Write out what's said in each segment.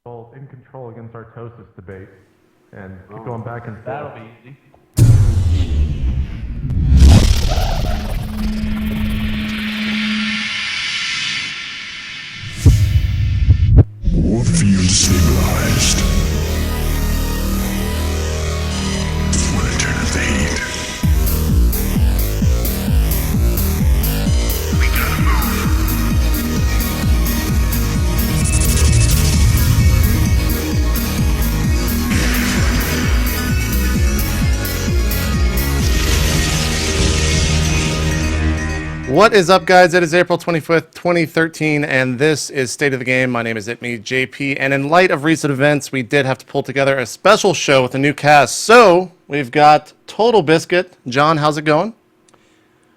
In control against our Tosis debate, and keep going back and forth. That'll be easy. War field stabilized. For the turn of the heat. We gotta move. What is up, guys? It is April 25th, 2013, and this is State of the Game. My name is JP, and in light of recent events, we did have to pull together a special show with a new cast. So, we've got TotalBiscuit. John, how's it going?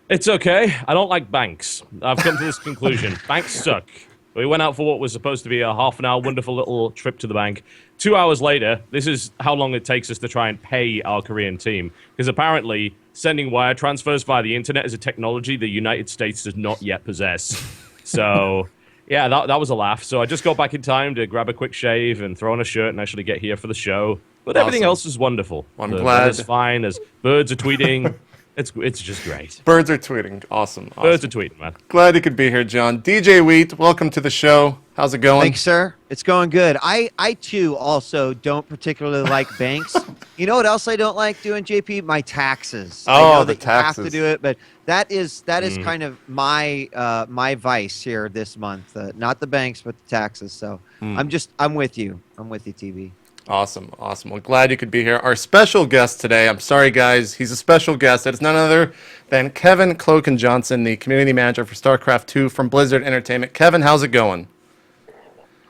It's okay. I don't like banks. I've come to this conclusion. Banks suck. We went out for what was supposed to be a half-an-hour wonderful little trip to the bank. 2 hours later, this is how long it takes us to try and pay our Korean team. Because apparently, sending wire transfers via the internet is a technology the United States does not yet possess. So, yeah, that was a laugh. So I just got back in time to grab a quick shave and throw on a shirt and actually get here for the show. But everything else is wonderful. I'm glad. It's fine. As birds are tweeting. It's just great. Birds are tweeting. Awesome. Birds are tweeting, man. Glad you could be here, John. djWHEAT, welcome to the show. How's it going? Thanks, sir. It's going good. I too also don't particularly like banks. You know what else I don't like doing, JP? My taxes. Oh, I know the that taxes. You have to do it, but that is kind of my my vice here this month. Not the banks, but the taxes. So I'm with you. I'm with you, TV. Awesome. Well, glad you could be here. Our special guest today, I'm sorry, guys, he's a special guest. It's none other than Kevin Cloaken Johnson, the community manager for StarCraft 2 from Blizzard Entertainment. Kevin, how's it going?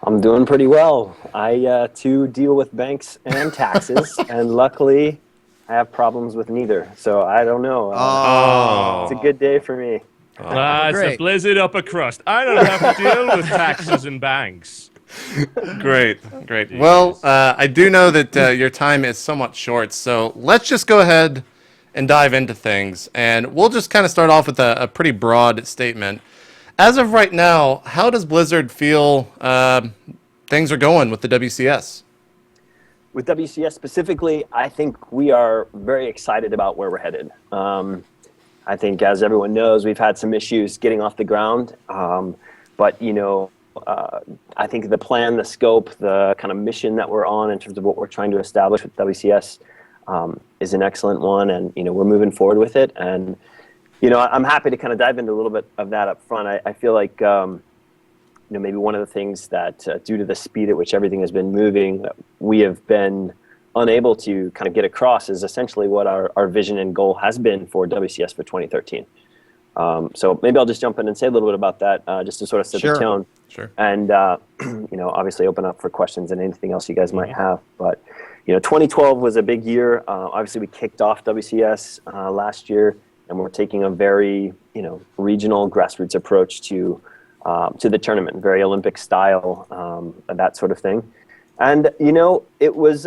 I'm doing pretty well. I, too, deal with banks and taxes, and luckily, I have problems with neither. So I don't know. It's a good day for me. It's a Blizzard upper crust. I don't have to deal with taxes and banks. Great. Well, I do know that your time is somewhat short, so let's just go ahead and dive into things. And we'll just kind of start off with a pretty broad statement. As of right now, how does Blizzard feel things are going with the WCS? With WCS specifically, I think we are very excited about where we're headed. I think, as everyone knows, we've had some issues getting off the ground. But, you know, I think the plan, the scope, the kind of mission that we're on in terms of what we're trying to establish with WCS is an excellent one. And, you know, we're moving forward with it. And, you know, I'm happy to kind of dive into a little bit of that up front. I feel like, you know, maybe one of the things that, due to the speed at which everything has been moving, we have been unable to kind of get across is essentially what our vision and goal has been for WCS for 2013. So maybe I'll just jump in and say a little bit about that, just to sort of set the tone. Sure. And, you know, obviously open up for questions and anything else you guys might have. But, you know, 2012 was a big year. Obviously, we kicked off WCS last year, and we're taking a very, you know, regional grassroots approach to the tournament, very Olympic style, that sort of thing. And, you know, it was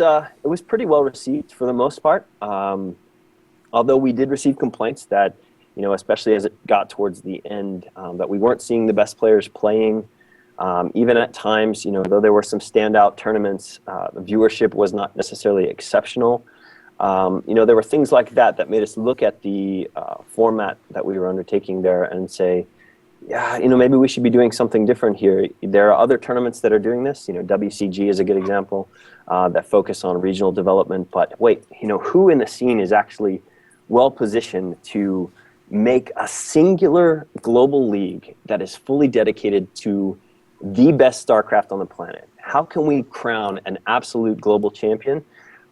pretty well received for the most part. Although we did receive complaints that, you know, especially as it got towards the end, that we weren't seeing the best players playing. Even at times, you know, though there were some standout tournaments, the viewership was not necessarily exceptional. You know, there were things like that made us look at the format that we were undertaking there and say, yeah, you know, maybe we should be doing something different here. There are other tournaments that are doing this. You know, WCG is a good example that focus on regional development. But wait, you know, who in the scene is actually well positioned to make a singular global league that is fully dedicated to the best StarCraft on the planet? How can we crown an absolute global champion?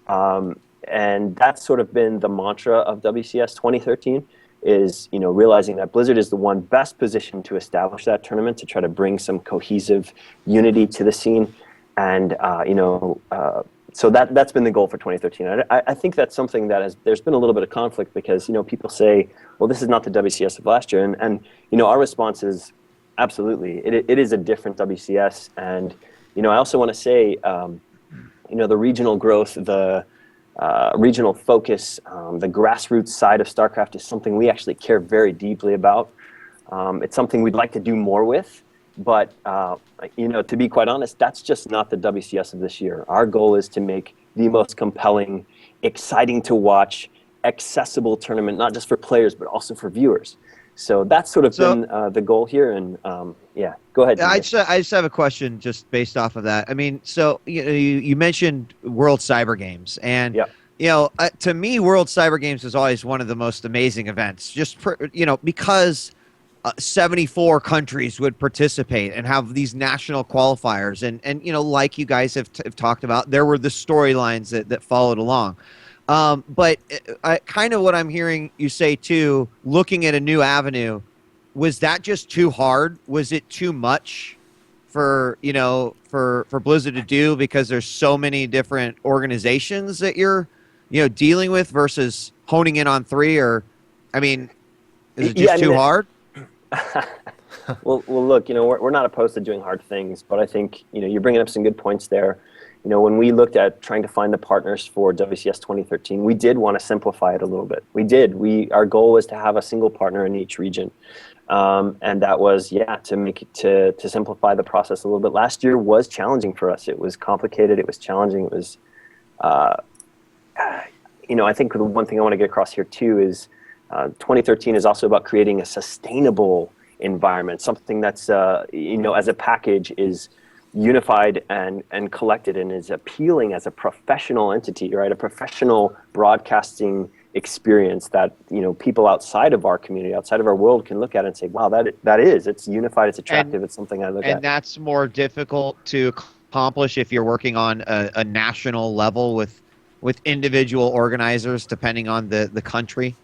And that's sort of been the mantra of WCS 2013 is, you know, realizing that Blizzard is the one best positioned to establish that tournament, to try to bring some cohesive unity to the scene. And, you know, so that's been the goal for 2013. I think that's something that there's been a little bit of conflict because, you know, people say, well, this is not the WCS of last year. And you know, our response is absolutely, it is a different WCS. And, you know, I also want to say, you know, the regional growth, the regional focus, the grassroots side of StarCraft is something we actually care very deeply about. It's something we'd like to do more with. But to be quite honest, that's just not the WCS of this year. Our goal is to make the most compelling, exciting to watch, accessible tournament, not just for players but also for viewers. So that's sort of been the goal here. And go ahead. I just have a question just based off of that. I mean, so you mentioned World Cyber Games, and to me, World Cyber Games is always one of the most amazing events. Just because 74 countries would participate and have these national qualifiers, and like you guys have talked about, there were the storylines that followed along. But kind of what I'm hearing you say too, looking at a new avenue, was that just too hard? Was it too much for Blizzard to do because there's so many different organizations that you're dealing with versus honing in on 3? Or, I mean, is it just too hard? Well, look, we're not opposed to doing hard things, but I think you're bringing up some good points there. When we looked at trying to find the partners for WCS 2013, we did want to simplify it a little bit. We did. Our goal was to have a single partner in each region, and that was to make it to simplify the process a little bit. Last year was challenging for us. It was complicated. It was challenging. It was, I think the one thing I want to get across here too is 2013 is also about creating a sustainable environment, something that's as a package is unified and collected and is appealing as a professional entity, right? A professional broadcasting experience that people outside of our community, outside of our world, can look at and say, "Wow, it's unified, it's attractive, it's something I look at." And that's more difficult to accomplish if you're working on a national level with individual organizers, depending on the country.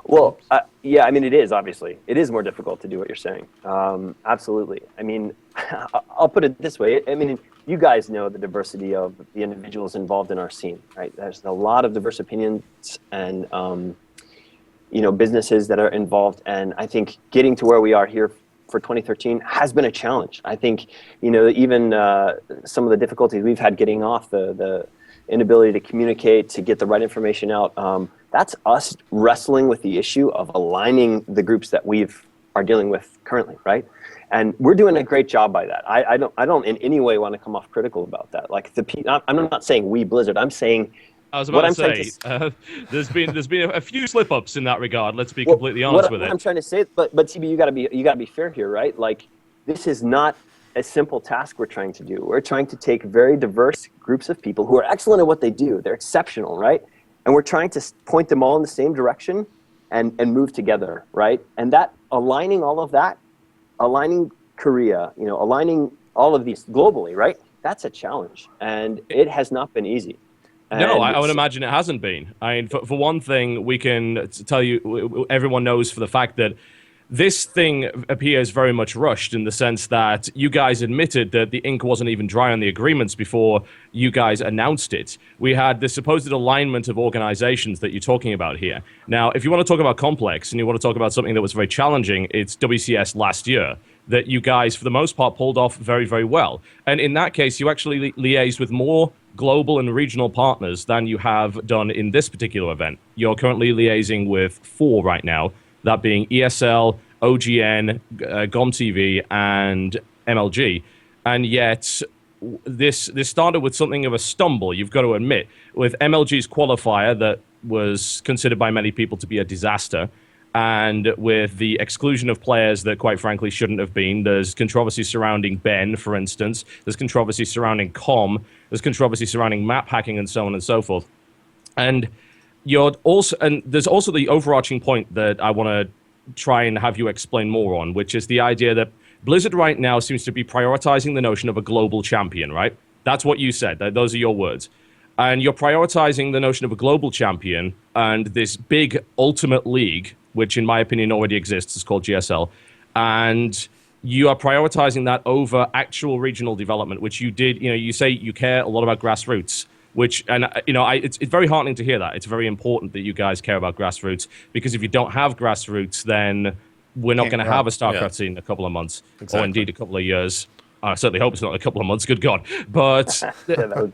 Well, I mean, it is, obviously. It is more difficult to do what you're saying. Absolutely. I mean, I'll put it this way. I mean, you guys know the diversity of the individuals involved in our scene, right? There's a lot of diverse opinions and, businesses that are involved. And I think getting to where we are here for 2013 has been a challenge. I think, even some of the difficulties we've had getting off the inability to communicate, to get the right information out, that's us wrestling with the issue of aligning the groups that we are dealing with currently, right? And we're doing a great job by that. I don't in any way want to come off critical about that. Like I'm not saying we Blizzard. I'm saying I was about to say there's been a few slip ups in that regard. Let's be completely honest with it. What I'm trying to say, but TB, you got to be fair here, right? Like, this is not a simple task we're trying to do. We're trying to take very diverse groups of people who are excellent at what they do. They're exceptional, right? And we're trying to point them all in the same direction and move together, right? And that aligning all of that, aligning Korea, aligning all of these globally, right? That's a challenge, and it has not been easy. No, I would imagine it hasn't been. I mean, for one thing, we can tell you, everyone knows for the fact that this thing appears very much rushed in the sense that you guys admitted that the ink wasn't even dry on the agreements before you guys announced it. We had the supposed alignment of organizations that you're talking about here. Now, if you want to talk about complex and you want to talk about something that was very challenging, it's WCS last year that you guys, for the most part, pulled off very, very well. And in that case, you actually liaised with more global and regional partners than you have done in this particular event. You're currently liaising with 4 right now, that being ESL, OGN, GOMTV, and MLG. And yet, this started with something of a stumble, you've got to admit, with MLG's qualifier that was considered by many people to be a disaster, and with the exclusion of players that, quite frankly, shouldn't have been. There's controversy surrounding Ben, for instance. There's controversy surrounding COM. There's controversy surrounding map hacking and so on and so forth. And there's also the overarching point that I want to try and have you explain more on, which is the idea that Blizzard right now seems to be prioritizing the notion of a global champion, right? That's what you said. Those are your words. And you're prioritizing the notion of a global champion and this big ultimate league, which in my opinion already exists. It's called GSL. And you are prioritizing that over actual regional development, which you did, you say you care a lot about grassroots, it's very heartening to hear that. It's very important that you guys care about grassroots, because if you don't have grassroots, then we're not going to have a StarCraft scene in a couple of months, or indeed a couple of years. I certainly hope it's not a couple of months, good God. But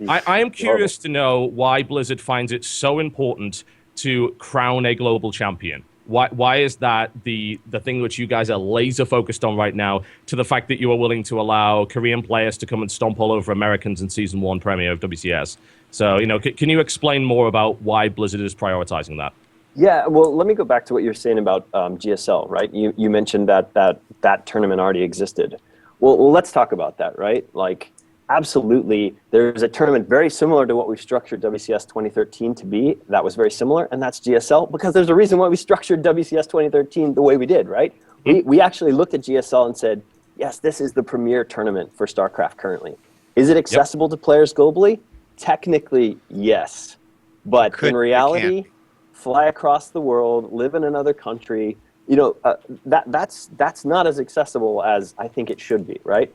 I am curious to know why Blizzard finds it so important to crown a global champion. Why is that the thing which you guys are laser focused on right now, to the fact that you are willing to allow Korean players to come and stomp all over Americans in Season 1 premiere of WCS? So, can you explain more about why Blizzard is prioritizing that? Yeah, well, let me go back to what you're saying about GSL, right? You mentioned that tournament already existed. Well, let's talk about that, right? Like, absolutely, there's a tournament very similar to what we structured WCS 2013 to be. That was very similar, and that's GSL, because there's a reason why we structured WCS 2013 the way we did, right? We actually looked at GSL and said, yes, this is the premier tournament for StarCraft currently. Is it accessible to players globally? Technically, yes. But in reality, fly across the world, live in another country, that's not as accessible as I think it should be, right?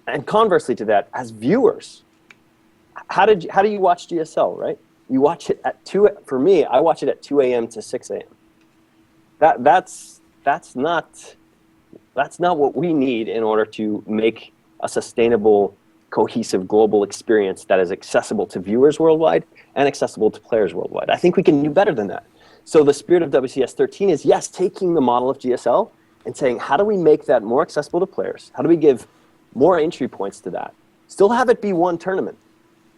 And conversely to that, as viewers, how do you watch GSL, right? You watch it at 2. For me, I watch it at 2 a.m. to 6 a.m. That's not what we need in order to make a sustainable, cohesive global experience that is accessible to viewers worldwide and accessible to players worldwide. I think we can do better than that. So the spirit of WCS 13 is, yes, taking the model of GSL and saying, how do we make that more accessible to players? How do we give more entry points to that? Still have it be one tournament,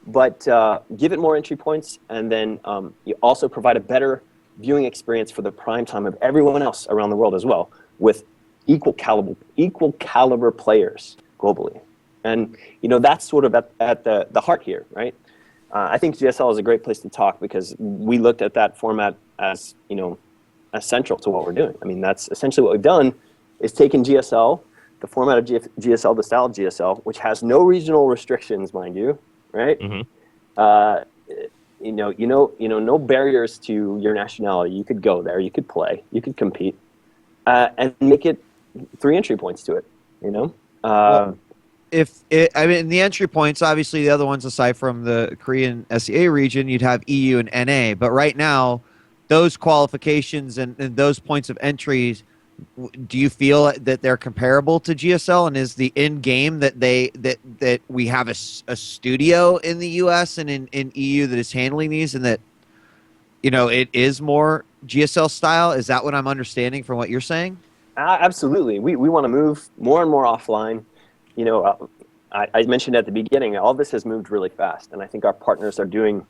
but give it more entry points, and then you also provide a better viewing experience for the prime time of everyone else around the world as well, with equal caliber players globally. And that's sort of at the heart here, right? I think GSL is a great place to talk, because we looked at that format as essential to what we're doing. I mean, that's essentially what we've done, is taken GSL, the format of GSL, the style of GSL, which has no regional restrictions, mind you, right? No barriers to your nationality. You could go there, you could play, you could compete, and make it 3 entry points to it. Well, the entry points, obviously the other ones aside from the Korean SEA region, you'd have EU and NA. But right now, those qualifications and those points of entries, do you feel that they're comparable to GSL? And is the end game that that we have a studio in the US and in EU that is handling these, and that it is more GSL style? Is that what I'm understanding from what you're saying? Absolutely. We want to move more and more offline. I mentioned at the beginning, all this has moved really fast, and I think our partners are doing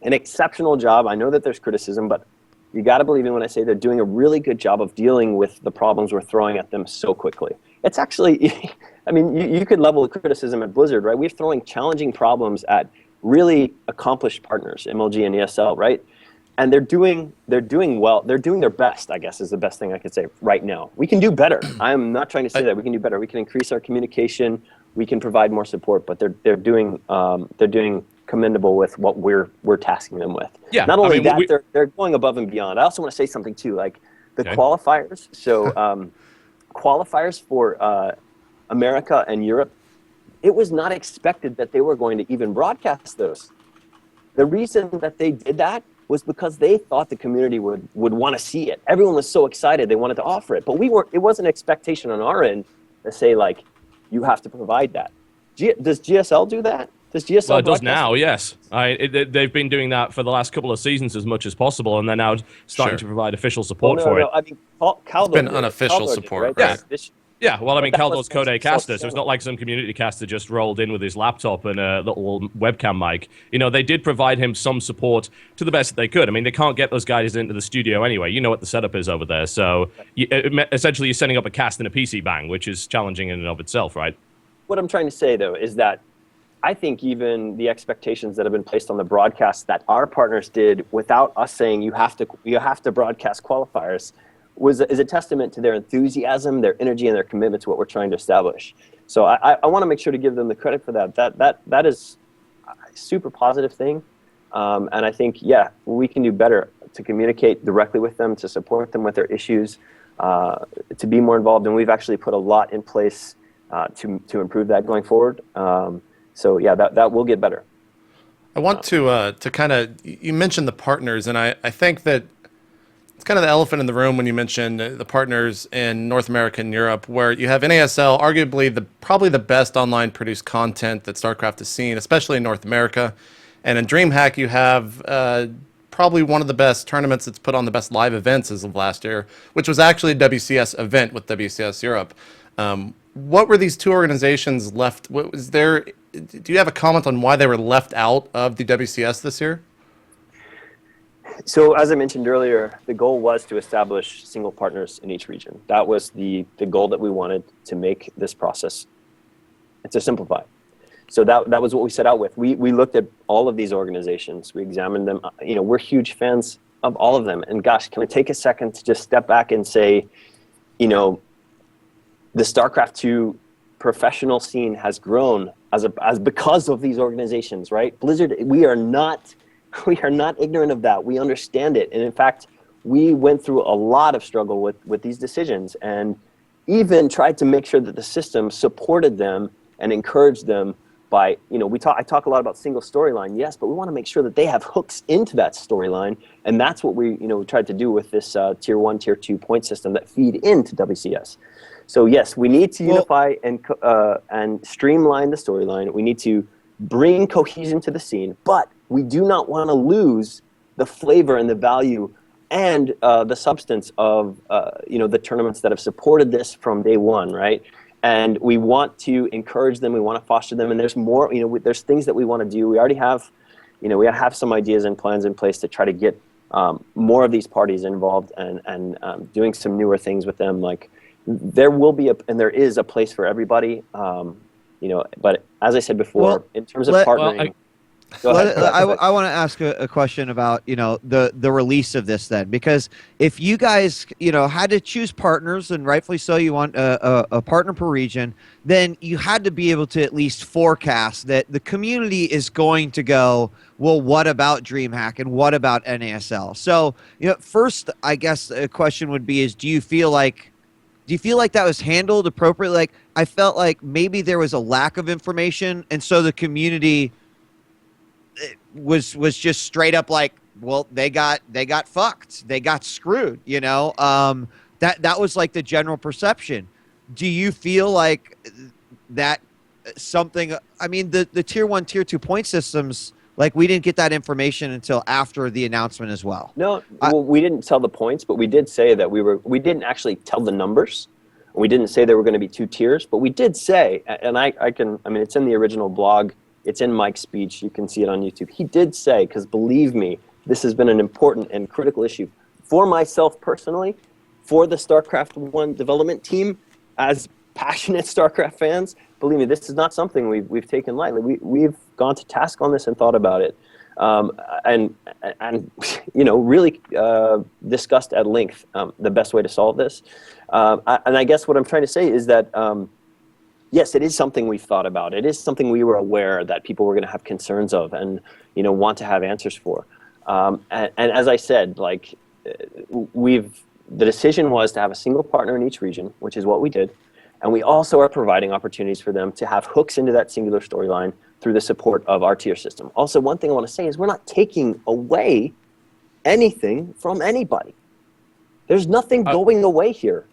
an exceptional job. I know that there's criticism, but you got to believe me when I say they're doing a really good job of dealing with the problems we're throwing at them so quickly. It's actually, I mean, you could level the criticism at Blizzard, right? We're throwing challenging problems at really accomplished partners, MLG and ESL, right? And they're doing well. They're doing their best, I guess, is the best thing I could say right now. We can do better. I am not trying to say that we can do better. We can increase our communication. We can provide more support. But they're doing commendable with what we're tasking them with. Yeah. Not only they're going above and beyond. I also want to say something too, like the qualifiers. So qualifiers for America and Europe, it was not expected that they were going to even broadcast those. The reason that they did that was because they thought the community would want to see it. Everyone was so excited they wanted to offer it. But it wasn't an expectation on our end to say, like, you have to provide that. Does GSL do that? Does GSL Well, it does now, yes. They've been doing that for the last couple of seasons as much as possible, and they're now starting to provide official support for it. I mean, Caldor It's been unofficial support, right? Yeah, well, I mean, Caldor's Code caster, so it's not like some community caster just rolled in with his laptop and a little webcam mic. They did provide him some support to the best that they could. I mean, they can't get those guys into the studio anyway. You know what the setup is over there. So essentially, you're setting up a cast in a PC bang, which is challenging in and of itself, right? What I'm trying to say, though, is that I think even the expectations that have been placed on the broadcast that our partners did without us saying you have to broadcast qualifiers is a testament to their enthusiasm, their energy, and their commitment to what we're trying to establish. So I want to make sure to give them the credit for that. That is a super positive thing. And I think, we can do better to communicate directly with them, to support them with their issues, to be more involved. And we've actually put a lot in place to improve that going forward. That will get better. I want to kind of, you mentioned the partners, and I think that it's kind of the elephant in the room when you mention the partners in North America and Europe, where you have NASL, arguably probably the best online produced content that StarCraft has seen, especially in North America. And in DreamHack, you have probably one of the best tournaments that's put on the best live events as of last year, which was actually a WCS event with WCS Europe. What were these two organizations left? What was there? Do you have a comment on why they were left out of the WCS this year? So as I mentioned earlier, the goal was to establish single partners in each region. That was the goal that we wanted to make this process, and to simplify. So that was what we set out with. We looked at all of these organizations. We examined them. We're huge fans of all of them. And gosh, can we take a second to just step back and say, the StarCraft 2 professional scene has grown as because of these organizations, right? Blizzard, we are not ignorant of that. We understand it. And in fact, we went through a lot of struggle with these decisions, and even tried to make sure that the system supported them and encouraged them by, I talk a lot about single storyline, yes, but we want to make sure that they have hooks into that storyline, and that's what we tried to do with this tier 1, tier 2 point system that feed into WCS. So yes, we need to unify and streamline the storyline. We need to bring cohesion to the scene, but we do not want to lose the flavor and the value and the substance of the tournaments that have supported this from day one, right? And we want to encourage them. We want to foster them. And there's more. There's things that we want to do. We already have, we have some ideas and plans in place to try to get more of these parties involved and doing some newer things with them. Like there will be and there is a place for everybody. But as I said before, in terms of partnering. I want to ask a question about the release of this then, because if you guys had to choose partners, and rightfully so, you want a partner per region, then you had to be able to at least forecast that the community is going to go, well, what about DreamHack and what about NASL? So first, I guess a question would be is do you feel like that was handled appropriately? Like I felt like maybe there was a lack of information, and so the community was just straight up like, well, they got fucked, they got screwed, that was like the general perception. Do you feel like that something? I mean, the tier 1, tier 2 point systems, like we didn't get that information until after the announcement as well. No, we didn't tell the points, but we did say that we didn't actually tell the numbers. We didn't say there were going to be 2 tiers, but we did say, and it's in the original blog. It's in Mike's speech. You can see it on YouTube. He did say, because believe me, this has been an important and critical issue for myself personally, for the StarCraft 1 development team, as passionate StarCraft fans. Believe me, this is not something we've taken lightly. We've gone to task on this and thought about it, and really discussed at length the best way to solve this. And I guess what I'm trying to say is that. Yes, it is something we've thought about. It is something we were aware that people were going to have concerns of and, want to have answers for. And as I said, the decision was to have a single partner in each region, which is what we did. And we also are providing opportunities for them to have hooks into that singular storyline through the support of our tier system. Also, one thing I want to say is we're not taking away anything from anybody. There's nothing going away here.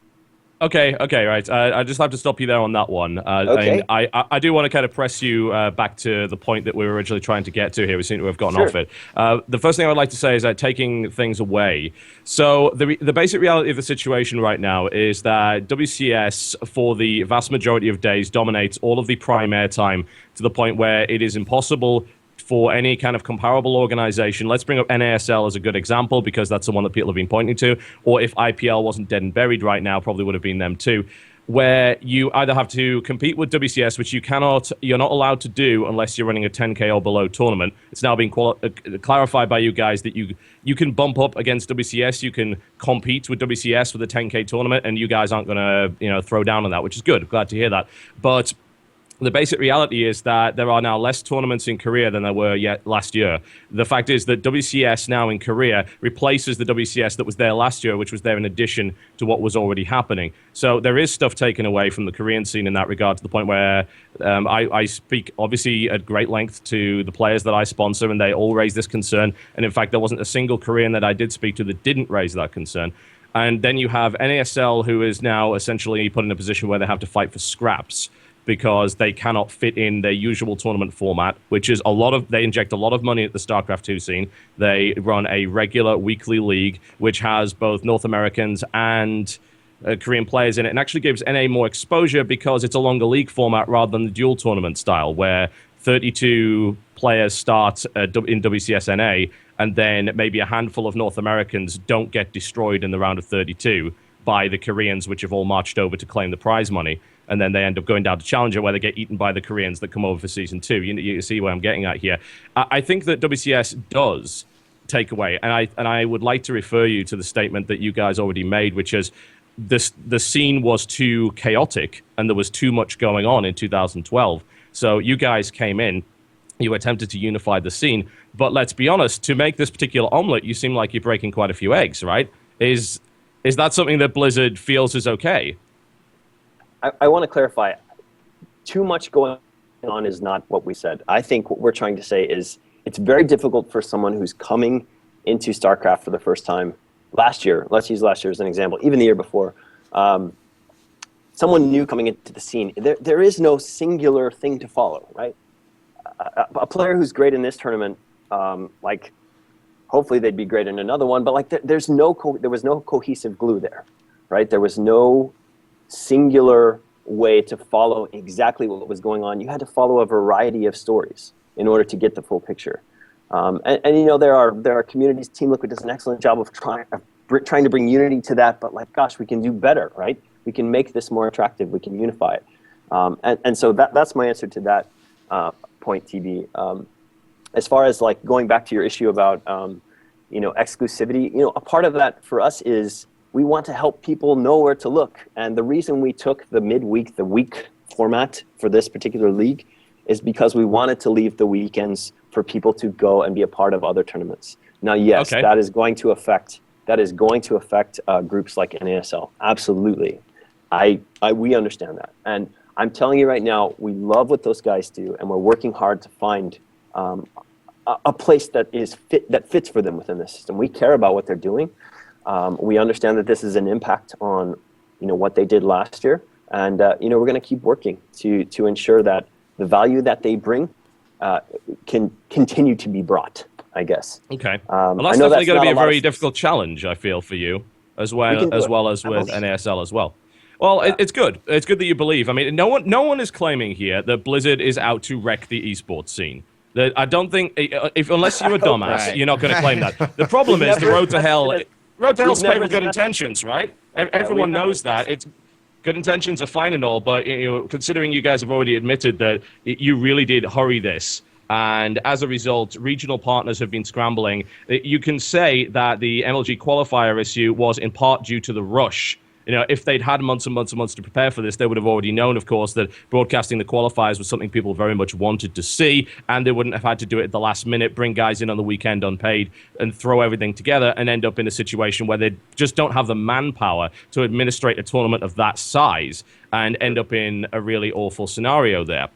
Okay, right. I just have to stop you there on that one. Okay. I do want to kind of press you back to the point that we were originally trying to get to here. We seem to have gotten off it. The first thing I would like to say is that taking things away. So the basic reality of the situation right now is that WCS, for the vast majority of days, dominates all of the prime airtime to the point where it is impossible for any kind of comparable organization. Let's bring up NASL as a good example, because that's the one that people have been pointing to. Or if IPL wasn't dead and buried right now, probably would have been them too, where you either have to compete with WCS, which you're not allowed to do unless you're running a 10K or below tournament. It's now been clarified by you guys that you can bump up against WCS, you can compete with WCS with a 10K tournament, and you guys aren't going to throw down on that, which is good. Glad to hear that. But the basic reality is that there are now less tournaments in Korea than there were yet last year. The fact is that WCS now in Korea replaces the WCS that was there last year, which was there in addition to what was already happening. So there is stuff taken away from the Korean scene in that regard, to the point where I speak obviously at great length to the players that I sponsor, and they all raise this concern. And in fact, there wasn't a single Korean that I did speak to that didn't raise that concern. And then you have NASL, who is now essentially put in a position where they have to fight for scraps. because they cannot fit in their usual tournament format, which is they inject a lot of money at the StarCraft 2 scene. They run a regular weekly league, which has both North Americans and Korean players in it, and actually gives NA more exposure because it's a longer league format rather than the dual tournament style, where 32 players start in WCS NA, and then maybe a handful of North Americans don't get destroyed in the round of 32 by the Koreans, which have all marched over to claim the prize money, and then they end up going down to Challenger, where they get eaten by the Koreans that come over for Season 2. You see where I'm getting at here. I think that WCS does take away, and I would like to refer you to the statement that you guys already made, which is the scene was too chaotic, and there was too much going on in 2012. So you guys came in, you attempted to unify the scene, but let's be honest, to make this particular omelet, you seem like you're breaking quite a few eggs, right? Is that something that Blizzard feels is okay? I want to clarify. Too much going on is not what we said. I think what we're trying to say is it's very difficult for someone who's coming into StarCraft for the first time. Last year, let's use last year as an example, even the year before, someone new coming into the scene, there is no singular thing to follow, right? A player who's great in this tournament, like, hopefully they'd be great in another one, but like there was no cohesive glue there, right? There was no singular way to follow exactly what was going on. You had to follow a variety of stories in order to get the full picture. And you know, there are communities. Team Liquid does an excellent job of trying to bring unity to that, but like, gosh, we can do better, right? We can make this more attractive. We can unify it. And so that's my answer to that point, TB. As far as like going back to your issue about exclusivity, a part of that for us is we want to help people know where to look. And the reason we took the midweek, the week format for this particular league is because we wanted to leave the weekends for people to go and be a part of other tournaments. Now, yes, okay, that is going to affect groups like NASL. Absolutely. We understand that. And I'm telling you right now, we love what those guys do, and we're working hard to find a place that fits for them within the system. We care about what they're doing. We understand that this is an impact on what they did last year, and we're going to keep working to ensure that the value that they bring can continue to be brought, I guess. Okay. Well, that's definitely going to be a very difficult challenge, I feel, for you, as well as with NASL as well. Well, it's good. It's good that you believe. I mean, no one is claiming here that Blizzard is out to wreck the esports scene. I don't think, unless you're a dumbass, you're not going to claim that. The problem is the road to hell. Road to hell's paved with good intentions, right? Everyone knows that. It's good intentions are fine and all, but considering you guys have already admitted that you really did hurry this, and as a result, regional partners have been scrambling. You can say that the MLG qualifier issue was in part due to the rush. If they'd had months and months and months to prepare for this, they would have already known, of course, that broadcasting the qualifiers was something people very much wanted to see, and they wouldn't have had to do it at the last minute, bring guys in on the weekend unpaid, and throw everything together and end up in a situation where they just don't have the manpower to administrate a tournament of that size and end up in a really awful scenario there.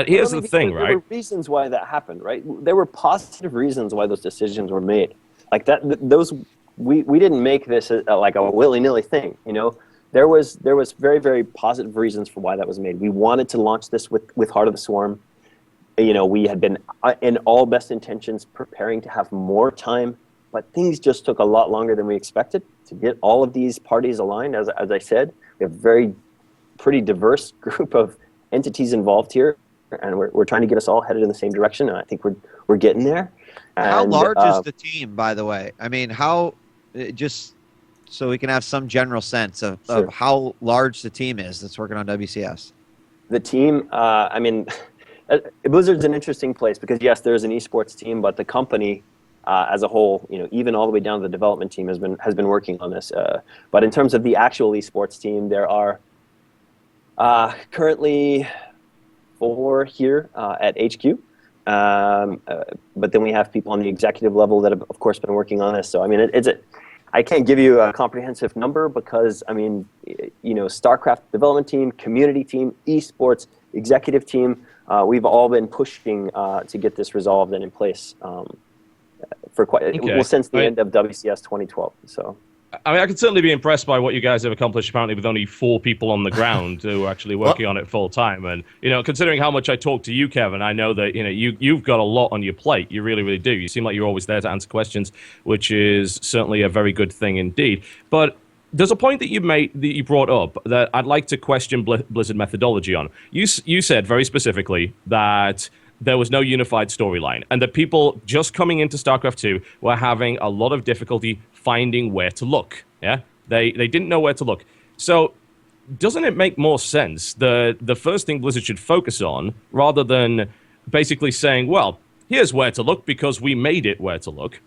Here's the thing, right? There were reasons why that happened, right? There were positive reasons why those decisions were made. Like that, we didn't make this like a willy-nilly thing, There was very, very positive reasons for why that was made. We wanted to launch this with Heart of the Swarm. We had been, in all best intentions, preparing to have more time, but things just took a lot longer than we expected to get all of these parties aligned. As I said, we have a pretty diverse group of entities involved here, and we're trying to get us all headed in the same direction, and I think we're getting there. How large is the team, by the way? I mean, just so we can have some general sense of how large the team is that's working on WCS. The team, Blizzard's an interesting place because, yes, there's an esports team, but the company as a whole, even all the way down to the development team has been working on this. But in terms of the actual esports team, there are currently 4 here at HQ. But then we have people on the executive level that have, of course, been working on this. So, I mean, I can't give you a comprehensive number because, StarCraft development team, community team, esports, executive team, we've all been pushing to get this resolved and in place for since the end of WCS 2012. So. I mean, I can certainly be impressed by what you guys have accomplished, apparently, with only 4 people on the ground who are actually working on it full time. And, considering how much I talk to you, Kevin, I know that, you've got a lot on your plate. You really, really do. You seem like you're always there to answer questions, which is certainly a very good thing indeed. But there's a point that you brought up that I'd like to question Blizzard methodology on. You said very specifically that there was no unified storyline, and that people just coming into StarCraft 2 were having a lot of difficulty finding where to look. Yeah, they didn't know where to look. So, doesn't it make more sense the first thing Blizzard should focus on, rather than basically saying, well, here's where to look because we made it where to look?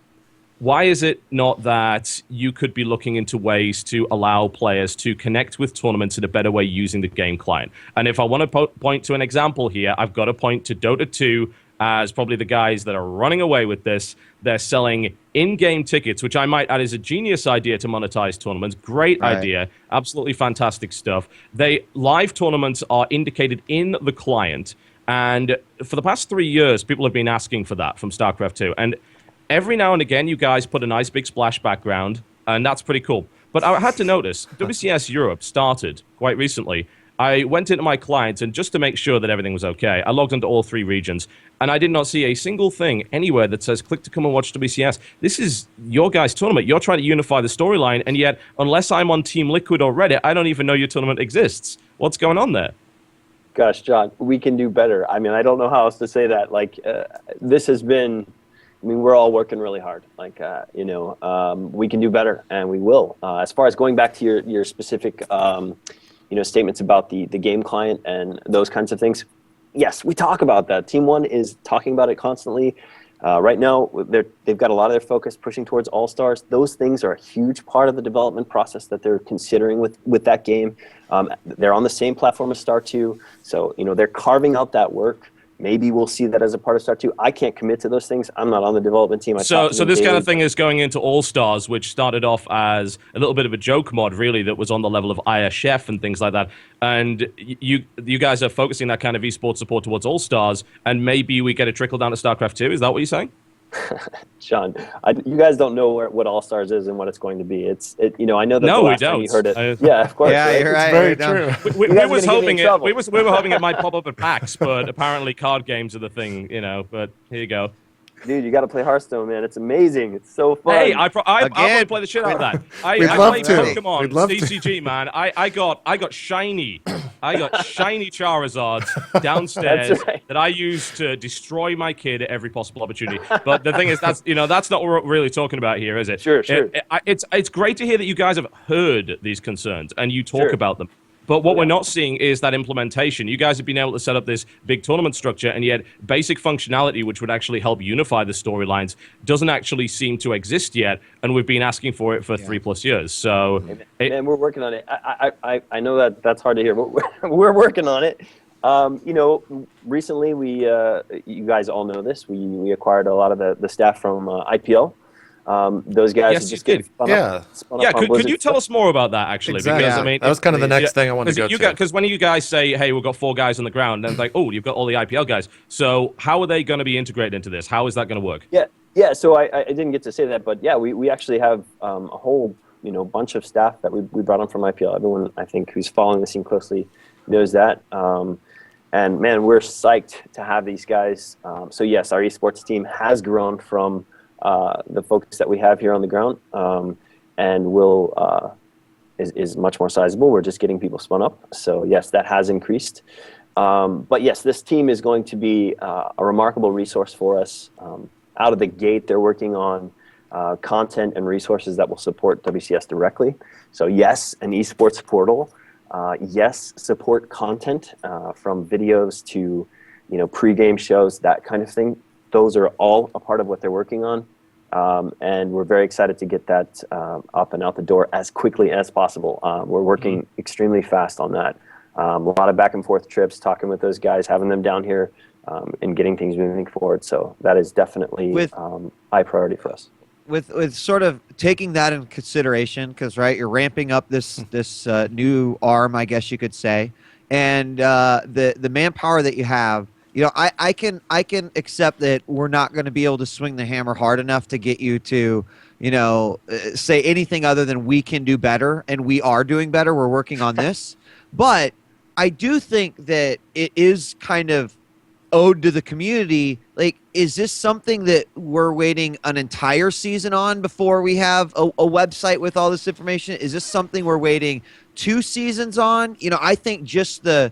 Why is it not that you could be looking into ways to allow players to connect with tournaments in a better way using the game client? And if I want to point to an example here, I've got to point to Dota 2 as probably the guys that are running away with this. They're selling in-game tickets, which I might add is a genius idea to monetize tournaments. Great idea. Absolutely fantastic stuff. Live tournaments are indicated in the client. And for the past 3 years, people have been asking for that from StarCraft 2. And every now and again, you guys put a nice big splash background, and that's pretty cool. But I had to notice, WCS Europe started quite recently. I went into my client, and just to make sure that everything was okay, I logged into all 3 regions, and I did not see a single thing anywhere that says, click to come and watch WCS. This is your guys' tournament. You're trying to unify the storyline, and yet, unless I'm on Team Liquid or Reddit, I don't even know your tournament exists. What's going on there? Gosh, John, we can do better. I mean, I don't know how else to say that. This has been... I mean, we're all working really hard. We can do better, and we will. As far as going back to your specific, statements about the game client and those kinds of things, yes, we talk about that. Team One is talking about it constantly. Right now, they've got a lot of their focus pushing towards All-Stars. Those things are a huge part of the development process that they're considering with that game. They're on the same platform as Star 2, so they're carving out that work. Maybe we'll see that as a part of Star 2. I can't commit to those things. I'm not on the development team. So this kind of thing is going into All-Stars, which started off as a little bit of a joke mod, really, that was on the level of ISF and things like that. And you guys are focusing that kind of esports support towards All-Stars, and maybe we get a trickle down to StarCraft 2. Is that what you're saying? Sean, you guys don't know what All Stars is and what it's going to be. I know that the last time you heard it. Yeah, of course. Yeah, right? You're right. Very true. We were hoping it might pop up at PAX, but apparently card games are the thing, But here you go. Dude, you got to play Hearthstone, man. It's amazing. It's so fun. Hey, I want to play the shit out of that. I played Pokemon, CCG, man. I got shiny. I got shiny Charizards downstairs that I used to destroy my kid at every possible opportunity. But the thing is, that's not what we're really talking about here, is it? Sure. It's great to hear that you guys have heard these concerns and you talk about them. But what we're not seeing is that implementation. You guys have been able to set up this big tournament structure, and yet basic functionality, which would actually help unify the storylines, doesn't actually seem to exist yet, and we've been asking for it for 3+ years. So, man, we're working on it. I know that's hard to hear, but we're working on it. Recently you guys all know this. We acquired a lot of the staff from IPL. Those guys yes, just did. Could you tell us more about that, actually? Exactly. Because I mean, that was kind of the next thing I wanted to go to. Because when you guys say, "Hey, we've got 4 guys on the ground," and it's like, "Oh, you've got all the IPL guys." So how are they going to be integrated into this? How is that going to work? Yeah. So I didn't get to say that, but yeah, we actually have a whole bunch of staff that we brought on from IPL. Everyone I think who's following the scene closely knows that. And man, we're psyched to have these guys. So yes, our esports team has grown from the focus that we have here on the ground, and is much more sizable. We're just getting people spun up. So yes, that has increased. But yes, this team is going to be a remarkable resource for us. Out of the gate, they're working on content and resources that will support WCS directly. So yes, an esports portal. Yes, support content from videos to pre-game shows, that kind of thing. Those are all a part of what they're working on. And we're very excited to get that up and out the door as quickly as possible. We're working extremely fast on that. A lot of back and forth trips, talking with those guys, having them down here, and getting things moving forward. So that is definitely high priority for us. With sort of taking that in consideration, because you're ramping up this new arm, I guess you could say, and the manpower that you have. I can accept that we're not going to be able to swing the hammer hard enough to get you to say anything other than we can do better, and we are doing better. We're working on this. But I do think that it is kind of owed to the community. Like, is this something that we're waiting an entire season on before we have a website with all this information? Is this something we're waiting 2 seasons on? I think just the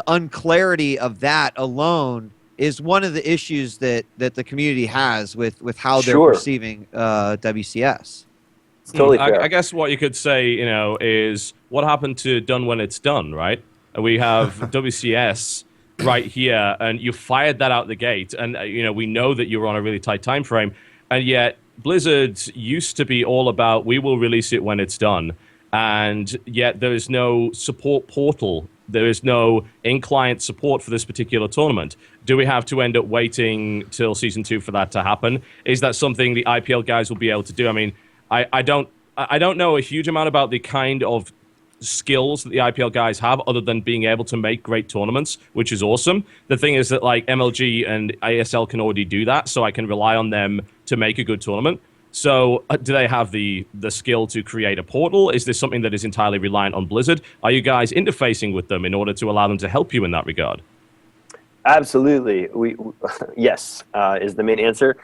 unclarity of that alone is one of the issues that the community has with how they're perceiving WCS. It's totally fair. I guess what you could say, is what happened to done when it's done, right? We have WCS right here, and you fired that out the gate, and we know that you were on a really tight time frame, and yet Blizzard used to be all about we will release it when it's done, and yet there is no support portal. There is no in-client support for this particular tournament. Do we have to end up waiting till Season 2 for that to happen? Is that something the IPL guys will be able to do? I mean, I don't know a huge amount about the kind of skills that the IPL guys have other than being able to make great tournaments, which is awesome. The thing is that like MLG and ASL can already do that, so I can rely on them to make a good tournament. So do they have the skill to create a portal? Is this something that is entirely reliant on Blizzard? Are you guys interfacing with them in order to allow them to help you in that regard? Absolutely. Yes, is the main answer.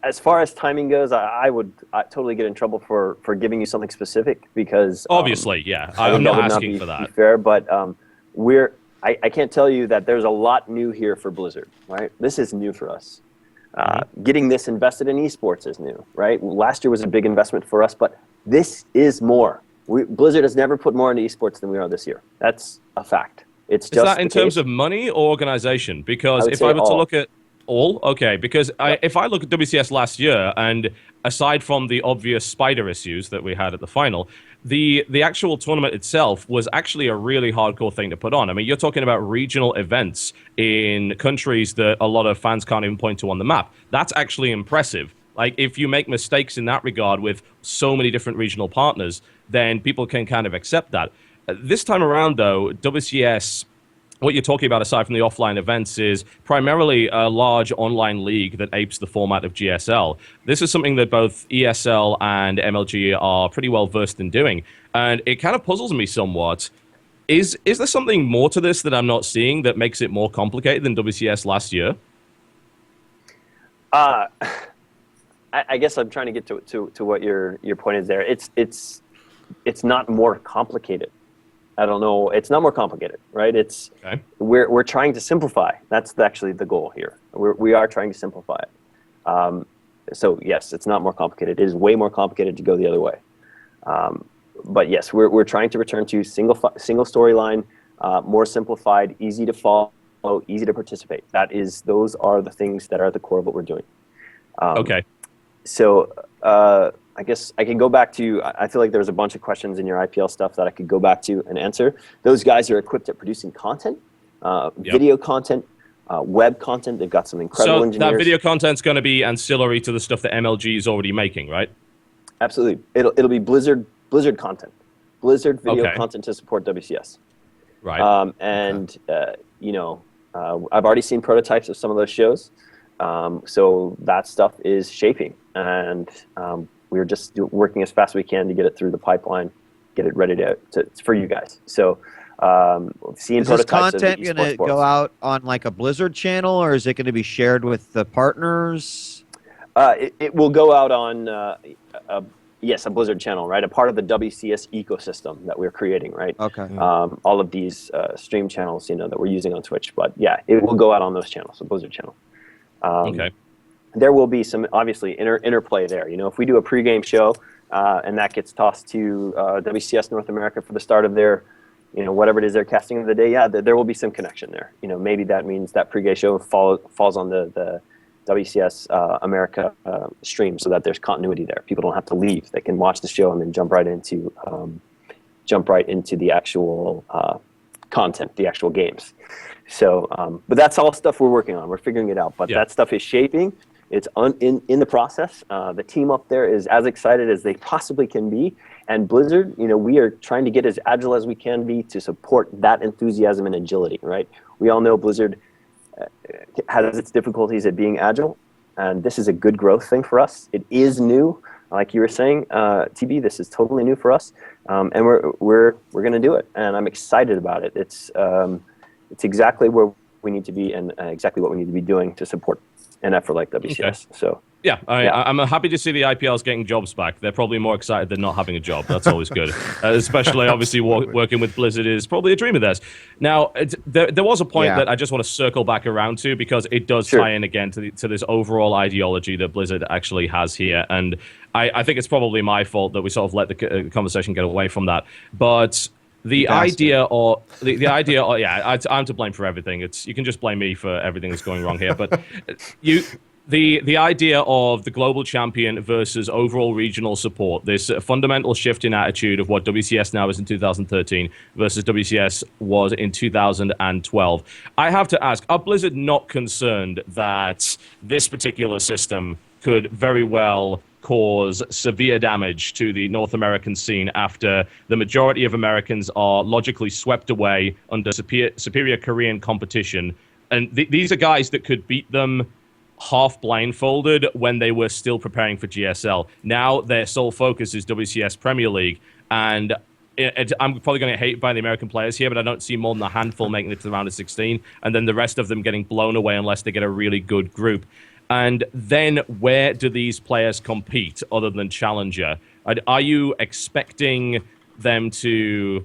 As far as timing goes, I totally get in trouble for giving you something specific because obviously, yeah, I'm not asking for that. Fair, but I can't tell you that there's a lot new here for Blizzard. Right, this is new for us. Getting this invested in esports is new. Right, last year was a big investment for us, but this is more. Blizzard has never put more into esports than we are this year. That's a fact. Is that in terms of money or organization? Because if I were to look at all, okay, because if I look at WCS last year, and aside from the obvious spider issues that we had at the final, the actual tournament itself was actually a really hardcore thing to put on. I mean, you're talking about regional events in countries that a lot of fans can't even point to on the map. That's actually impressive. Like, if you make mistakes in that regard with so many different regional partners, then people can kind of accept that. This time around, though, WCS, what you're talking about, aside from the offline events, is primarily a large online league that apes the format of GSL. This is something that both ESL and MLG are pretty well versed in doing, and it kind of puzzles me somewhat. Is there something more to this that I'm not seeing that makes it more complicated than WCS last year? I guess I'm trying to get to what your point is there. It's not more complicated. I don't know. It's not more complicated, right? We're trying to simplify. That's actually the goal here. We are trying to simplify it. So yes, it's not more complicated. It is way more complicated to go the other way. But yes, we're trying to return to single storyline, more simplified, easy to follow, easy to participate. Those are the things that are at the core of what we're doing. Okay. So I guess I can go back to, I feel like there's a bunch of questions in your IPL stuff that I could go back to and answer. Those guys are equipped at producing content, video content, web content. They've got some incredible engineers. So that video content's going to be ancillary to the stuff that MLG is already making, right? Absolutely. It'll be Blizzard content. Blizzard video content to support WCS. Right. I've already seen prototypes of some of those shows. So that stuff is shaping, and we're just working as fast as we can to get it through the pipeline, get it ready for you guys. So seeing is this prototypes content going to go out on like a Blizzard channel, or is it going to be shared with the partners? It will go out on a Blizzard channel, right? A part of the WCS ecosystem that we're creating, right? Okay. All of these stream channels, that we're using on Twitch, but yeah, it will go out on those channels, the Blizzard channel. Okay. There will be some, obviously, interplay there. If we do a pregame show and that gets tossed to WCS North America for the start of their, whatever it is they're casting of the day, there will be some connection there. Maybe that means that pregame show falls on the WCS America stream, so that there's continuity there. People don't have to leave; they can watch the show and then jump right into the actual content, the actual games. So, but that's all stuff we're working on. We're figuring it out. But that stuff is shaping. It's in the process. The team up there is as excited as they possibly can be. And Blizzard, we are trying to get as agile as we can be to support that enthusiasm and agility, right? We all know Blizzard has its difficulties at being agile. and this is a good growth thing for us. It is new, like you were saying, TB. This is totally new for us, and we're going to do it, and I'm excited about it. It's exactly where we need to be, and exactly what we need to be doing to support an effort like WCS. Okay. So. Yeah, I'm happy to see the IPLs getting jobs back. They're probably more excited than not having a job. That's always good. Especially, obviously, working with Blizzard is probably a dream of theirs. Now, there was a point that I just want to circle back around to, because it does tie in again to this overall ideology that Blizzard actually has here. And I think it's probably my fault that we sort of let the conversation get away from that. But the idea, or yeah, I'm to blame for everything. You can just blame me for everything that's going wrong here. But The idea of the global champion versus overall regional support, this fundamental shift in attitude of what WCS now is in 2013 versus WCS was in 2012. I have to ask, are Blizzard not concerned that this particular system could very well cause severe damage to the North American scene after the majority of Americans are logically swept away under superior Korean competition? And these are guys that could beat them half blindfolded when they were still preparing for GSL. Now their sole focus is WCS Premier League, and I'm probably going to get hated by the American players here, but I don't see more than a handful making it to the round of 16, and then the rest of them getting blown away unless they get a really good group. And then where do these players compete other than Challenger? Are you expecting them to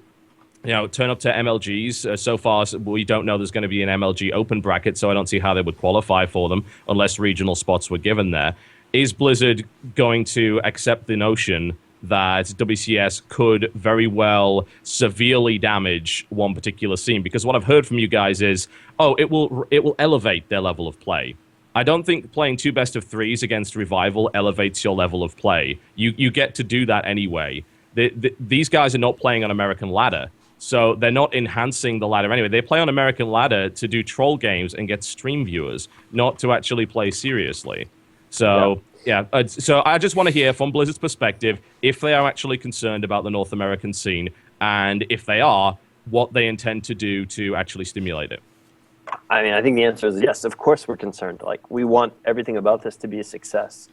turn up to MLGs? So far, we don't know there's going to be an MLG open bracket, so I don't see how they would qualify for them unless regional spots were given there. Is Blizzard going to accept the notion that WCS could very well severely damage one particular scene? Because what I've heard from you guys is, it will elevate their level of play. I don't think playing 2 best-of-3s against Revival elevates your level of play. You get to do that anyway. These guys are not playing on American Ladder, so they're not enhancing the ladder anyway. They play on American Ladder to do troll games and get stream viewers, not to actually play seriously. So, so I just want to hear from Blizzard's perspective if they are actually concerned about the North American scene, and if they are, what they intend to do to actually stimulate it. I mean, I think the answer is yes. Of course we're concerned. Like, we want everything about this to be a success.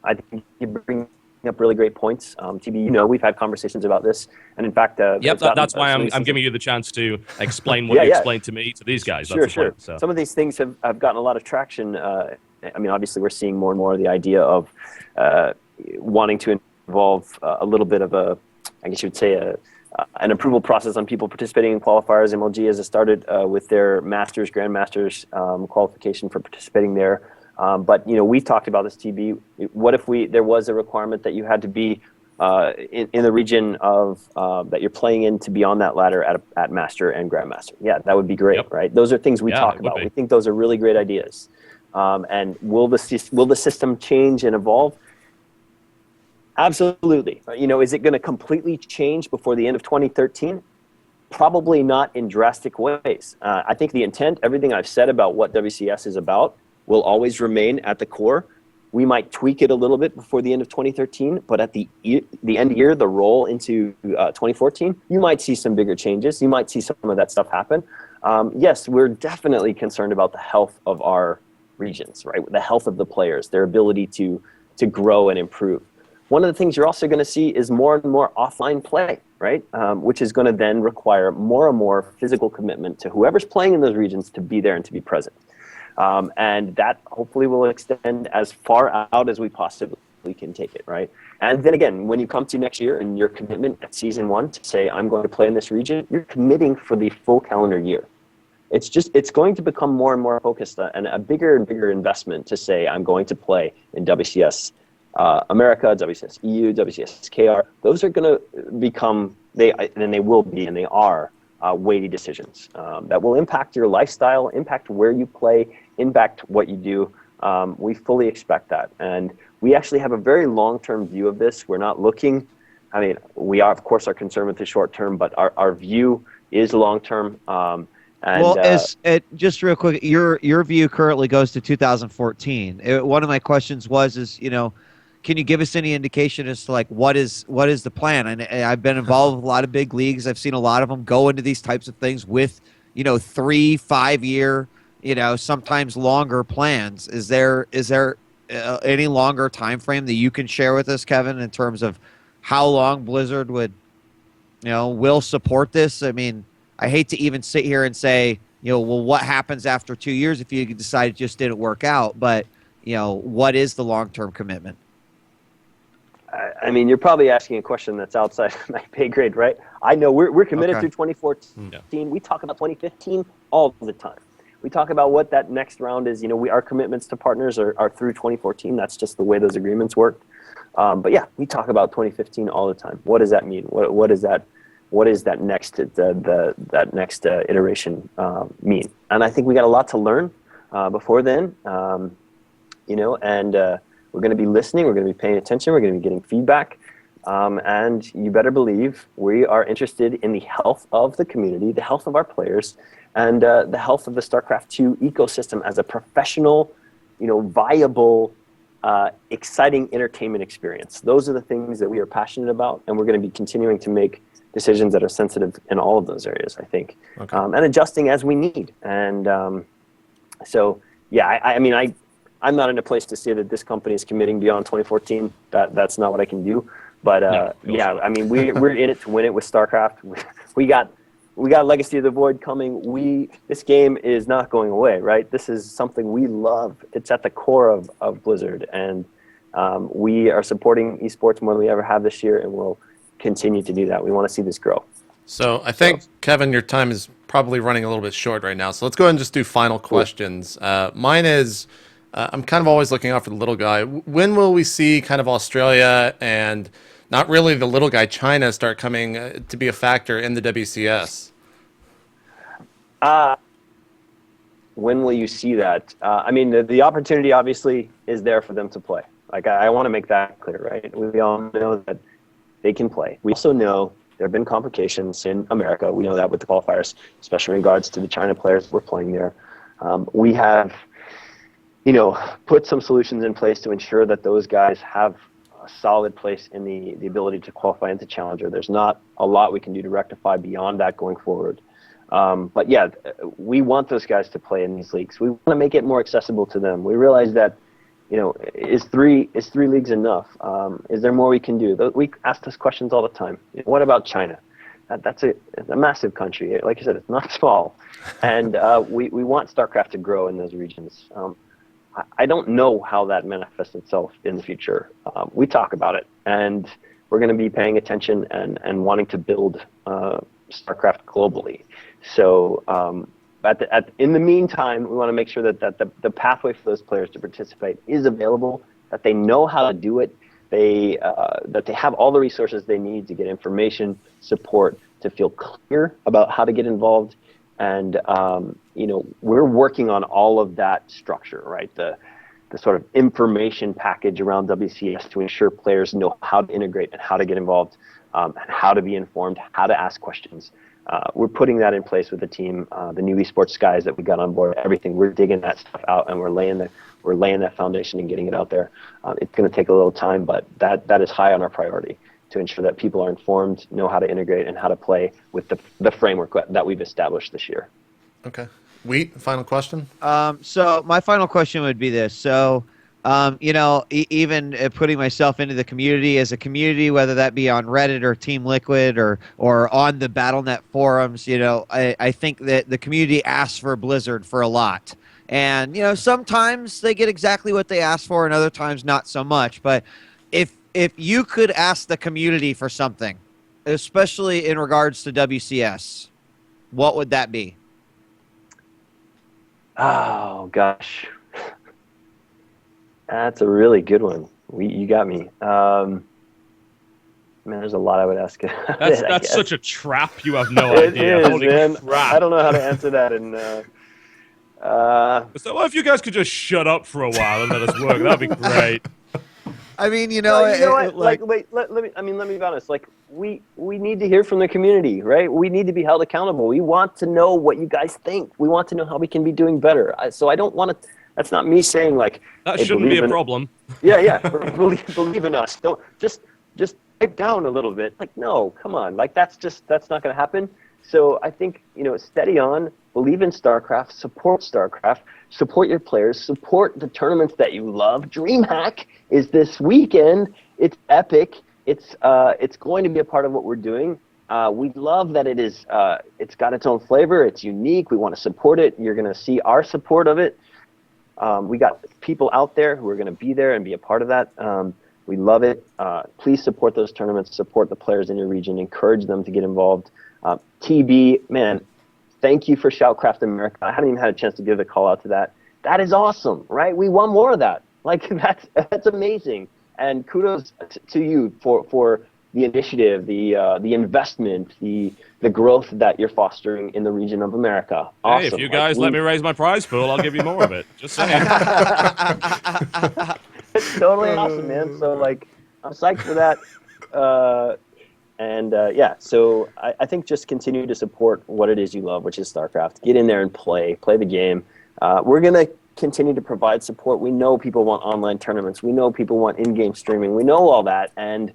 I think you bring up really great points. TB, we've had conversations about this, and in fact, that's why I'm giving you the chance to explain what you explained to me to these guys. Sure. Point, so. Some of these things have gotten a lot of traction. I mean, obviously, we're seeing more and more of the idea of wanting to involve a little bit of I guess you would say, an approval process on people participating in qualifiers. MLG has started with their Masters, Grandmasters qualification for participating there. But we've talked about this, TB. What if there was a requirement that you had to be in the region of that you're playing in to be on that ladder at Master and Grandmaster? Yeah, that would be great, right? Those are things we talk about. We think those are really great ideas. And will the system change and evolve? Absolutely. Is it going to completely change before the end of 2013? Probably not in drastic ways. I think the intent, everything I've said about what WCS is about, will always remain at the core. We might tweak it a little bit before the end of 2013, but at the end of year, the roll into 2014, you might see some bigger changes. You might see some of that stuff happen. Yes, we're definitely concerned about the health of our regions, right? The health of the players, their ability to grow and improve. One of the things you're also going to see is more and more offline play, right? Which is going to then require more and more physical commitment to whoever's playing in those regions to be there and to be present. And that hopefully will extend as far out as we possibly can take it, right? And then again, when you come to next year and your commitment at season 1 to say, I'm going to play in this region, you're committing for the full calendar year. It's going to become more and more focused and a bigger and bigger investment to say, I'm going to play in WCS America, WCS EU, WCS KR. Those are going to become, they will be, and they are weighty decisions that will impact your lifestyle, impact where you play, impact what you do. We fully expect that. And we actually have a very long-term view of this. We're not looking, we are, of course, are concerned with the short term, but our view is long-term. Just real quick, your view currently goes to 2014. One of my questions is, can you give us any indication as to what is the plan? And I've been involved with a lot of big leagues. I've seen a lot of them go into these types of things with, 3-5 year, sometimes longer plans. Is there any longer time frame that you can share with us, Kevin, in terms of how long Blizzard will support this? I mean, I hate to even sit here and say, well, what happens after 2 years if you decide it just didn't work out? But, what is the long-term commitment? I mean, you're probably asking a question that's outside my pay grade, right? I know we're committed through 2014. Yeah. We talk about 2015 all the time. We talk about what that next round is. Our commitments to partners are through 2014. That's just the way those agreements work. But yeah, we talk about 2015 all the time. What does that mean? What is that? What is that next that next iteration mean? And I think we got a lot to learn before then. And we're going to be listening. We're going to be paying attention. We're going to be getting feedback. And you better believe we are interested in the health of the community, the health of our players, and the health of the StarCraft 2 ecosystem as a professional, viable, exciting entertainment experience. Those are the things that we are passionate about, and we're going to be continuing to make decisions that are sensitive in all of those areas, I think, and adjusting as we need. And so, yeah, I mean, I'm not in a place to say that this company is committing beyond 2014. That's not what I can do. But yeah, I mean, we're in it to win it with StarCraft. We got Legacy of the Void coming. This game is not going away, right? This is something we love. It's at the core of Blizzard, and we are supporting esports more than we ever have this year, and we'll continue to do that. We want to see this grow. So I think, Kevin, your time is probably running a little bit short right now. So let's go ahead and just do final questions. Mine is, I'm kind of always looking out for the little guy. When will we see kind of Australia and not really the little guy China start coming to be a factor in the WCS? When will you see that? I mean, the opportunity obviously is there for them to play. Like, I want to make that clear, right? We all know that they can play. We also know there have been complications in America. We know that with the qualifiers, especially in regards to the China players that were playing there. We have, put some solutions in place to ensure that those guys have a solid place in the ability to qualify into Challenger. There's not a lot we can do to rectify beyond that going forward. But yeah, we want those guys to play in these leagues. We want to make it more accessible to them. We realize that, is three leagues enough? Is there more we can do? We ask those questions all the time. What about China? That's a massive country. Like I said, it's not small. And we want StarCraft to grow in those regions. I don't know how that manifests itself in the future. We talk about it, and we're going to be paying attention and wanting to build StarCraft globally. So in the meantime, we want to make sure that the pathway for those players to participate is available, that they know how to do it, that they have all the resources they need to get information, support, to feel clear about how to get involved. And, we're working on all of that structure, right? The sort of information package around WCS to ensure players know how to integrate and how to get involved, and how to be informed, how to ask questions. We're putting that in place with the team, the new eSports guys that we got on board, everything. We're digging that stuff out, and we're laying that foundation and getting it out there. It's going to take a little time, but that is high on our priority to ensure that people are informed, know how to integrate, and how to play with the framework that we've established this year. Okay. Wheat, final question? So my final question would be this. So, even putting myself into the community as a community, whether that be on Reddit or Team Liquid or on the BattleNet forums, I think that the community asks for Blizzard for a lot. And, sometimes they get exactly what they ask for and other times not so much. But if you could ask the community for something, especially in regards to WCS, what would that be? Oh, gosh. That's a really good one. You got me. Man, there's a lot I would ask. That's such a trap. You have no idea. It is, Holy man. crap. I don't know how to answer that. And so, well, if you guys could just shut up for a while and let us work, that'd be great. I mean, wait, let me be honest. Like, we need to hear from the community, right? We need to be held accountable. We want to know what you guys think. We want to know how we can be doing better. So I don't want to. That's not me saying like that shouldn't be a problem. Yeah. believe in us. Don't just pipe down a little bit. Like, no, come on. Like, that's not going to happen. So I think steady on. believe in StarCraft, support your players, support the tournaments that you love. DreamHack is this weekend. It's epic. It's going to be a part of what we're doing. We love that it's got its own flavor. It's unique. We want to support it. You're going to see our support of it. We got people out there who are going to be there and be a part of that. We love it. Please support those tournaments. Support the players in your region. Encourage them to get involved. TB, man, thank you for Shoutcraft America. I haven't even had a chance to give a call out to that. That is awesome, right? We want more of that. Like, that's amazing. And kudos to you for the initiative, the investment, the growth that you're fostering in the region of America. Awesome. Hey, if you guys let me raise my prize pool, I'll give you more of it. Just saying. It's totally awesome, man. So, like, I'm psyched for that. Yeah, so I think just continue to support what it is you love, which is StarCraft. Get in there and play the game. We're going to continue to provide support. We know people want online tournaments. We know people want in-game streaming. We know all that. And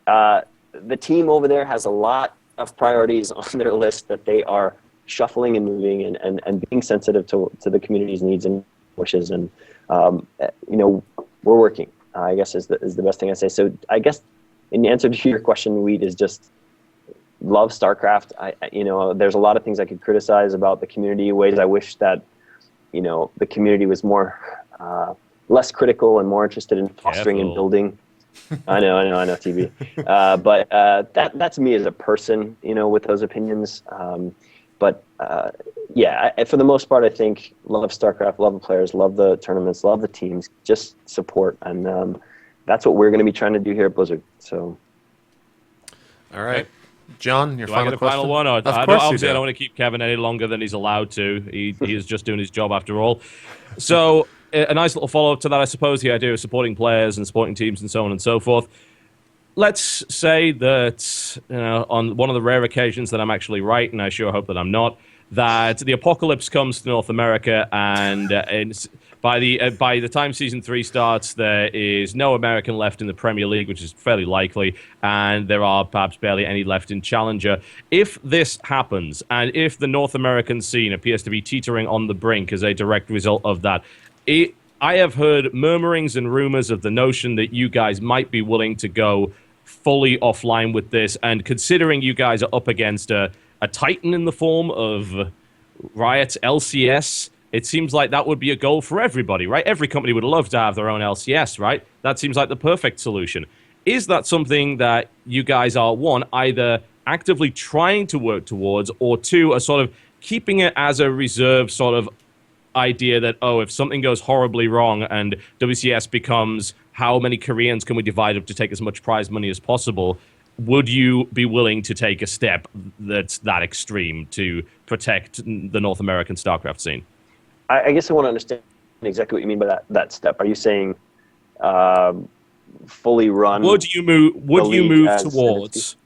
the team over there has a lot of priorities on their list that they are shuffling and moving and being sensitive to the community's needs and wishes. And, we're working, I guess, is the best thing I say. So I guess in answer to your question, Wheat, is just love StarCraft. There's a lot of things I could criticize about the community, ways I wish that, the community was more, less critical and more interested in fostering and building. I know, TV. But that's me as a person, with those opinions. For the most part, I think love StarCraft, love the players, love the tournaments, love the teams, just support. And that's what we're going to be trying to do here at Blizzard. So, all right. John, your do I get a final one? Or, obviously, I don't want to keep Kevin any longer than he's allowed to. He is just doing his job after all. So, a nice little follow-up to that, I suppose, the idea of supporting players and supporting teams and so on and so forth. Let's say that, on one of the rare occasions that I'm actually right, and I sure hope that I'm not, that the apocalypse comes to North America, and by the time Season 3 starts, there is no American left in the Premier League, which is fairly likely, and there are perhaps barely any left in Challenger. If this happens, and if the North American scene appears to be teetering on the brink as a direct result of that, I have heard murmurings and rumors of the notion that you guys might be willing to go fully offline with this, and considering you guys are up against a titan in the form of Riot's LCS, it seems like that would be a goal for everybody, right? Every company would love to have their own LCS, right? That seems like the perfect solution. Is that something that you guys are, one, either actively trying to work towards, or two, are sort of keeping it as a reserve sort of idea that, if something goes horribly wrong and WCS becomes how many Koreans can we divide up to take as much prize money as possible, would you be willing to take a step that's that extreme to protect the North American StarCraft scene? I guess I want to understand exactly what you mean by that step. Are you saying fully run? Would you move towards? NXT?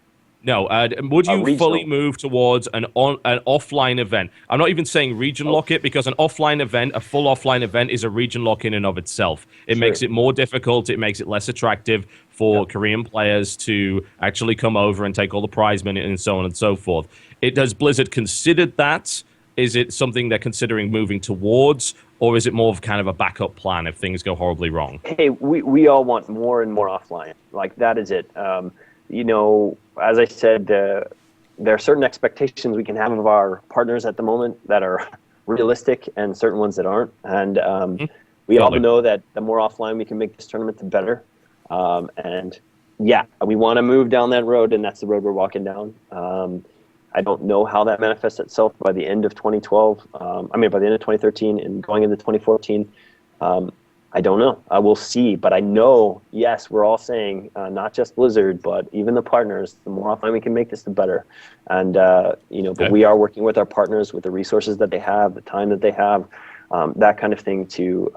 No, would you fully regional. move towards an offline event? I'm not even saying region lock it, because an offline event, a full offline event, is a region lock in and of itself. It makes it more difficult. It makes it less attractive for Korean players to actually come over and take all the prize money and so on and so forth. Has Blizzard considered that? Is it something they're considering moving towards, or is it more of kind of a backup plan if things go horribly wrong? Hey, we all want more and more offline. Like, that is it. As I said, there are certain expectations we can have of our partners at the moment that are realistic, and certain ones that aren't. And we all know that the more offline we can make this tournament, the better. We want to move down that road, and that's the road we're walking down. I don't know how that manifests itself by the end of 2012. By the end of 2013 and going into 2014. I don't know. We'll see. But I know, yes, we're all saying, not just Blizzard, but even the partners, the more offline we can make this, the better. And, but we are working with our partners with the resources that they have, the time that they have, that kind of thing to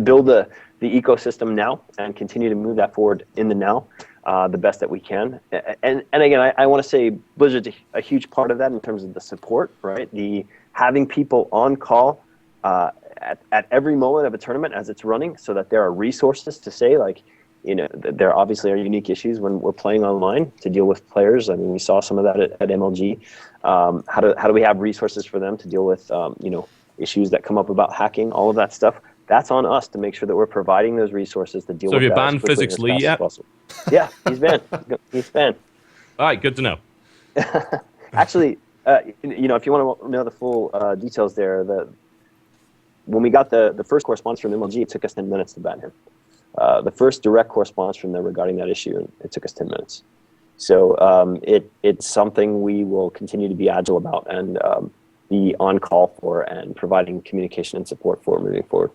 build the ecosystem now and continue to move that forward in the now, the best that we can. And again, I want to say Blizzard's a huge part of that in terms of the support, right? The having people on call, at every moment of a tournament as it's running, so that there are resources to say, like, there obviously are unique issues when we're playing online to deal with players. I mean, we saw some of that at MLG. How do we have resources for them to deal with issues that come up about hacking, all of that stuff? That's on us to make sure that we're providing those resources to deal So with have you that as banned quickly and Physics as Lee fast as yet? possible. Yeah, he's banned. He's banned. All right, good to know. Actually, if you want to know the full details there, when we got the first correspondence from MLG, it took us 10 minutes to ban him. The first direct correspondence from them regarding that issue, it took us 10 minutes. So it's something we will continue to be agile about and be on call for and providing communication and support for moving forward.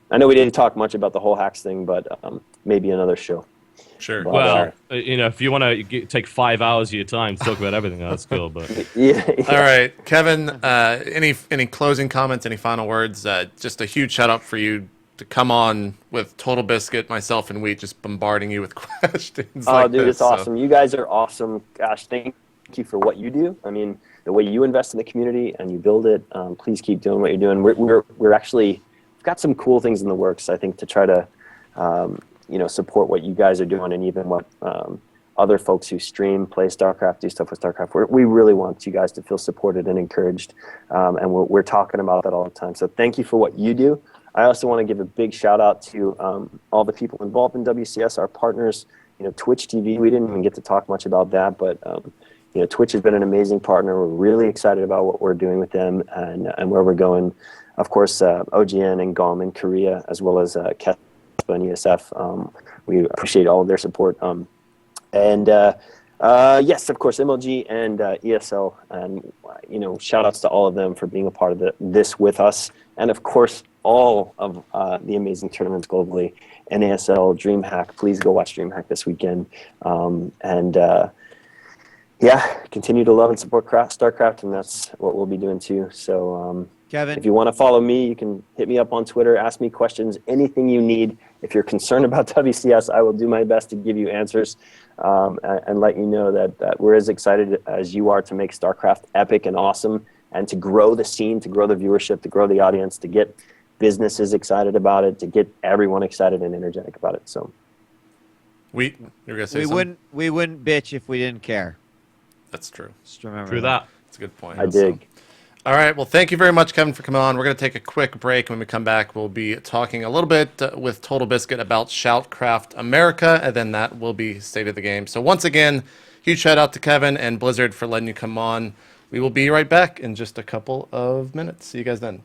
I know we didn't talk much about the whole hacks thing, but maybe another show. Sure. But, Well, if you want to take 5 hours of your time to talk about everything, that's cool. But yeah. All right, Kevin. Any closing comments? Any final words? Just a huge shout out for you to come on with TotalBiscuit, myself, and Wheat just bombarding you with questions. Oh, like dude, this, it's awesome. You guys are awesome. Gosh, thank you for what you do. I mean, the way you invest in the community and you build it. Please keep doing what you're doing. We're actually got some cool things in the works, I think, to try to support what you guys are doing, and even what other folks who stream, play StarCraft, do stuff with StarCraft. We really want you guys to feel supported and encouraged, and we're talking about that all the time. So thank you for what you do. I also want to give a big shout out to all the people involved in WCS, our partners. Twitch TV. We didn't even get to talk much about that, but Twitch has been an amazing partner. We're really excited about what we're doing with them and where we're going. Of course, OGN and GOM in Korea, as well as Kespa and ESF. We appreciate all of their support. Yes, of course, MLG and ESL, and shout outs to all of them for being a part of this with us, and of course all of the amazing tournaments globally. NASL, DreamHack, please go watch DreamHack this weekend, continue to love and support StarCraft, and that's what we'll be doing too. So Kevin, if you want to follow me, you can hit me up on Twitter, ask me questions, anything you need. If you're concerned about WCS, I will do my best to give you answers and let you know that we're as excited as you are to make StarCraft epic and awesome, and to grow the scene, to grow the viewership, to grow the audience, to get businesses excited about it, to get everyone excited and energetic about it. So you're gonna say something? we wouldn't bitch if we didn't care. That's true. Just remember through that. That's a good point. I dig. All right. Well, thank you very much, Kevin, for coming on. We're going to take a quick break. When we come back, we'll be talking a little bit with TotalBiscuit about Shoutcraft America, and then that will be State of the Game. So once again, huge shout out to Kevin and Blizzard for letting you come on. We will be right back in just a couple of minutes. See you guys then.